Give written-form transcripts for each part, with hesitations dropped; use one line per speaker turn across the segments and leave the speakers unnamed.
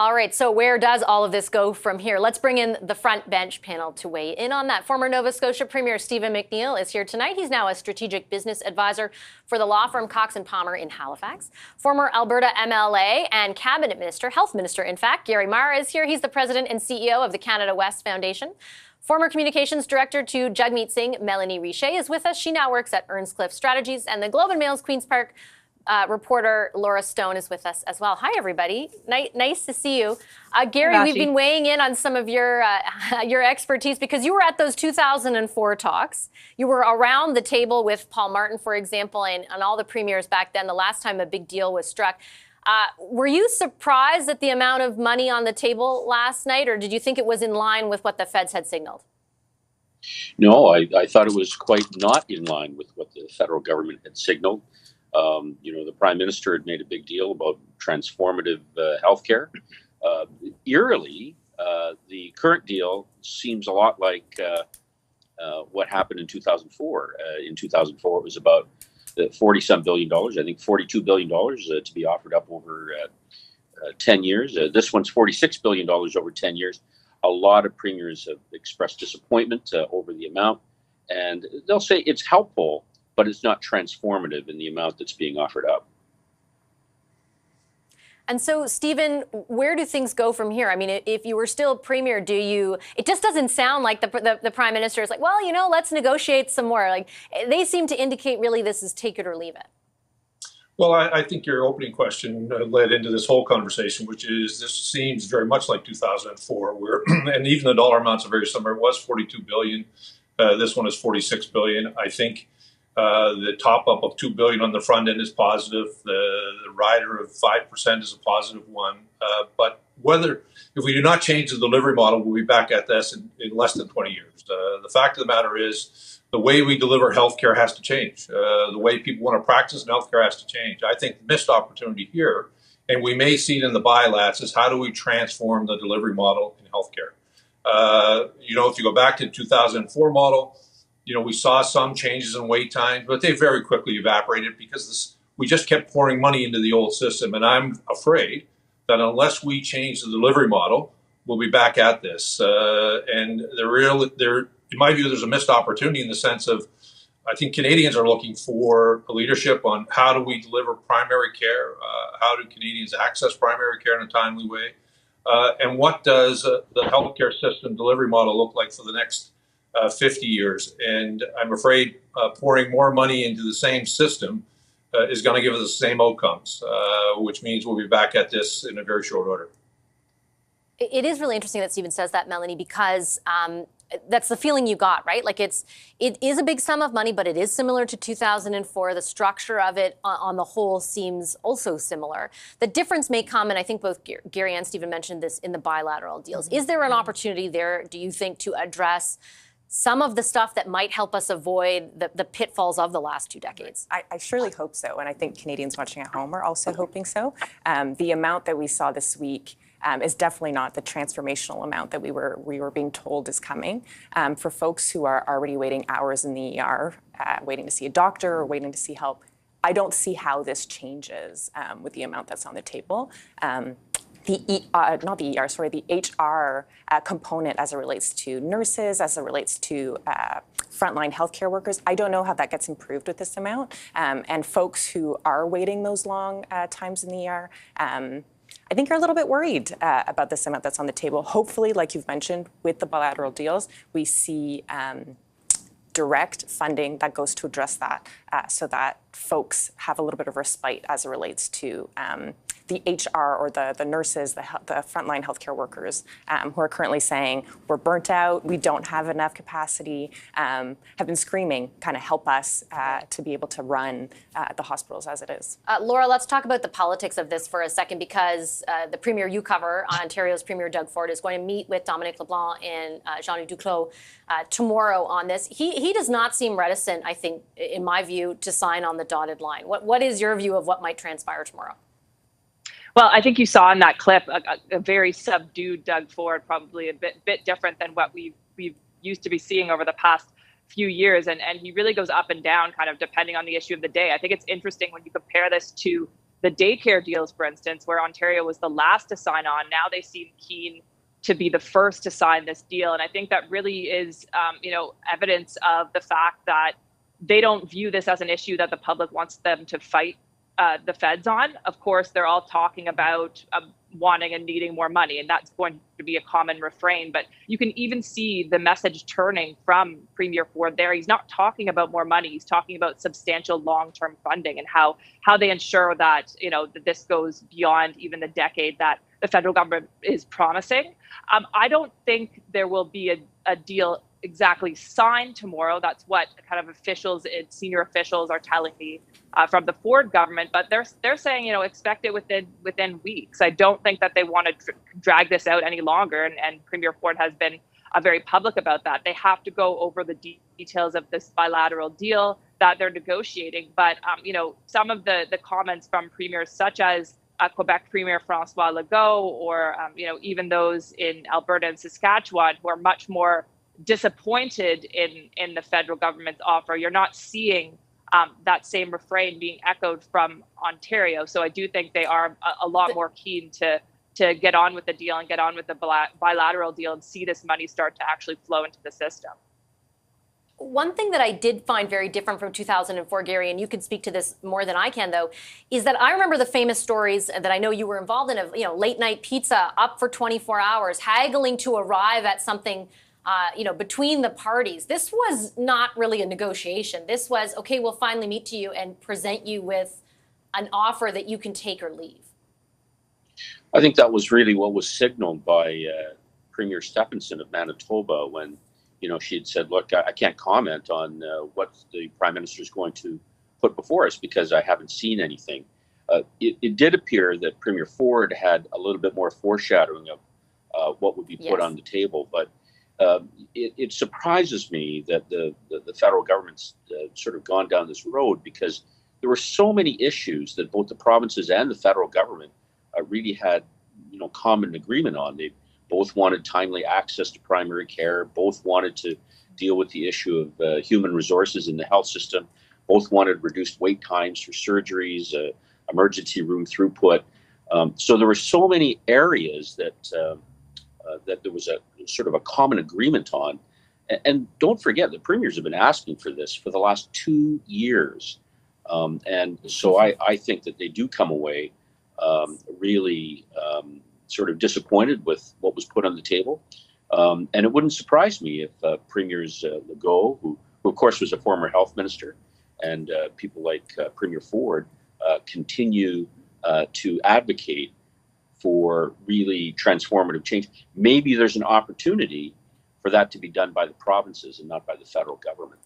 All right, so where does all of this go from here? Let's bring in the front bench panel to weigh in on that. Former Nova Scotia Premier Stephen McNeil is here tonight. He's now a strategic business advisor for the law firm Cox and Palmer in Halifax. Former Alberta MLA and Cabinet Minister, Health Minister, in fact, Gary Mar is here. He's the president and CEO of the Canada West Foundation. Former Communications Director to Jagmeet Singh, Melanie Richer, is with us. She now works at Earnscliffe Strategies, and the Globe and Mail's Queen's Park reporter Laura Stone is with us as well. Hi, everybody. Nice to see you. Gary, we've been weighing in on some of your expertise because you were at those 2004 talks. You were around the table with Paul Martin, for example, and all the premiers back then, the last time a big deal was struck. Were you surprised at the amount of money on the table last night, or did you think it was in line with what the feds had signaled?
No, I thought it was quite not in line with what the federal government had signaled. The Prime Minister had made a big deal about transformative healthcare. Eerily, the current deal seems a lot like what happened in 2004. In 2004, it was about $40-some billion, I think $42 billion to be offered up over 10 years. This one's $46 billion over 10 years. A lot of premiers have expressed disappointment over the amount, and they'll say it's helpful, but it's not transformative in the amount that's being offered up.
And so, Stephen, where do things go from here? I mean, if you were still premier, it just doesn't sound like the Prime Minister is like, well, let's negotiate some more. Like, they seem to indicate really this is take it or leave it.
Well, I think your opening question led into this whole conversation, which is this seems very much like 2004, where, and even the dollar amounts are very similar. It was $42 billion. This one is $46 billion. I think the top up of $2 billion on the front end is positive. The rider of 5% is a positive one. But if we do not change the delivery model, we'll be back at this in less than 20 years. The fact of the matter is the way we deliver healthcare has to change. The way people want to practice in healthcare has to change. I think the missed opportunity here, and we may see it in the bilats, is how do we transform the delivery model in healthcare? If you go back to the 2004 model, we saw some changes in wait times, but they very quickly evaporated because we just kept pouring money into the old system. And I'm afraid that unless we change the delivery model, we'll be back at this. And in my view, there's a missed opportunity in the sense of, I think Canadians are looking for a leadership on how do we deliver primary care, how do Canadians access primary care in a timely way, and what does the healthcare system delivery model look like for the next 50 years. And I'm afraid pouring more money into the same system is going to give us the same outcomes, which means we'll be back at this in a very short order.
It is really interesting that Stephen says that, Melanie, because that's the feeling you got, right? Like it is a big sum of money, but it is similar to 2004. The structure of it on the whole seems also similar. The difference may come, and I think both Gary and Stephen mentioned this, in the bilateral deals. Mm-hmm. Is there an opportunity there, do you think, to address some of the stuff that might help us avoid the pitfalls of the last 2 decades?
I surely hope so, and I think Canadians watching at home are also hoping so. The amount that we saw this week is definitely not the transformational amount that we were being told is coming. For folks who are already waiting hours in the ER, waiting to see a doctor or waiting to see help, I don't see how this changes with the amount that's on the table. The HR component as it relates to nurses, as it relates to frontline healthcare workers, I don't know how that gets improved with this amount. And folks who are waiting those long times in the ER, I think are a little bit worried about this amount that's on the table. Hopefully, like you've mentioned, with the bilateral deals, we see direct funding that goes to address that so that folks have a little bit of respite as it relates to the HR or the nurses, the frontline healthcare workers who are currently saying, we're burnt out, we don't have enough capacity, have been screaming, kind of help us to be able to run the hospitals as it is.
Laura, let's talk about the politics of this for a second, because the premier you cover, Ontario's Premier Doug Ford, is going to meet with Dominic LeBlanc and Jean-Luc Duclos tomorrow on this. He does not seem reticent, I think, in my view, to sign on the dotted line. What is your view of what might transpire tomorrow?
Well, I think you saw in that clip a very subdued Doug Ford, probably a bit different than what we've used to be seeing over the past few years. And he really goes up and down kind of depending on the issue of the day. I think it's interesting when you compare this to the daycare deals, for instance, where Ontario was the last to sign on. Now they seem keen to be the first to sign this deal. And I think that really is, evidence of the fact that they don't view this as an issue that the public wants them to fight the feds on. Of course, they're all talking about wanting and needing more money, and that's going to be a common refrain. But you can even see the message turning from Premier Ford there. He's not talking about more money. He's talking about substantial long-term funding and how they ensure that, that this goes beyond even the decade that the federal government is promising. I don't think there will be a deal exactly signed tomorrow. That's what kind of officials, senior officials are telling me from the Ford government, but they're saying, expect it within weeks. I don't think that they want to drag this out any longer, and Premier Ford has been very public about that. They have to go over the details of this bilateral deal that they're negotiating, but some of the comments from premiers such as Quebec Premier François Legault, or even those in Alberta and Saskatchewan, who are much more disappointed in the federal government's offer. You're not seeing that same refrain being echoed from Ontario. So I do think they are a lot more keen to get on with the deal and get on with the bilateral deal and see this money start to actually flow into the system.
One thing that I did find very different from 2004, Gary, and you can speak to this more than I can, though, is that I remember the famous stories that I know you were involved in of, late night pizza up for 24 hours, haggling to arrive at something, between the parties. This was not really a negotiation. This was, okay, we'll finally meet to you and present you with an offer that you can take or leave.
I think that was really what was signaled by Premier Stephenson of Manitoba when, she had said, look, I can't comment on what the Prime Minister is going to put before us because I haven't seen anything. It did appear that Premier Ford had a little bit more foreshadowing of what would be put on the table, but it surprises me that the federal government's sort of gone down this road, because there were so many issues that both the provinces and the federal government really had, common agreement on. They both wanted timely access to primary care, both wanted to deal with the issue of human resources in the health system, both wanted reduced wait times for surgeries, emergency room throughput. So there were so many areas that there was a sort of a common agreement on. And don't forget, the premiers have been asking for this for the last 2 years. And so I think that they do come away really sort of disappointed with what was put on the table. And it wouldn't surprise me if Premiers Legault, who of course was a former health minister, and people like Premier Ford continue to advocate for really transformative change. Maybe there's an opportunity for that to be done by the provinces and not by the federal government.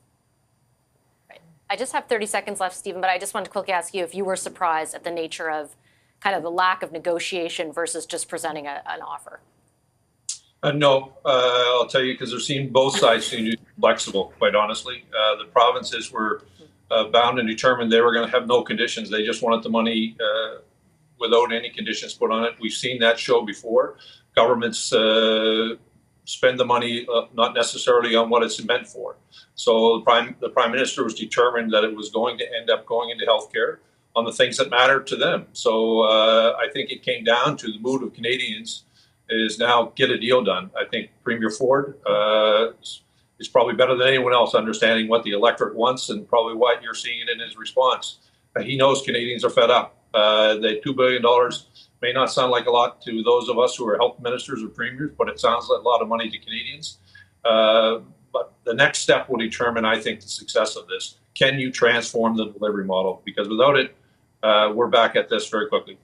Right. I just have 30 seconds left, Stephen, but I just wanted to quickly ask you if you were surprised at the nature of kind of the lack of negotiation versus just presenting an offer.
No, I'll tell you, because there seemed both sides seemed to be flexible, quite honestly. The provinces were bound and determined they were going to have no conditions. They just wanted the money without any conditions put on it. We've seen that show before. Governments spend the money not necessarily on what it's meant for. So the Prime Minister was determined that it was going to end up going into healthcare on the things that matter to them. So I think it came down to the mood of Canadians is now get a deal done. I think Premier Ford is probably better than anyone else understanding what the electorate wants, and probably what you're seeing in his response. He knows Canadians are fed up. The $2 billion may not sound like a lot to those of us who are health ministers or premiers, but it sounds like a lot of money to Canadians. But the next step will determine, I think, the success of this. Can you transform the delivery model? Because without it, we're back at this very quickly.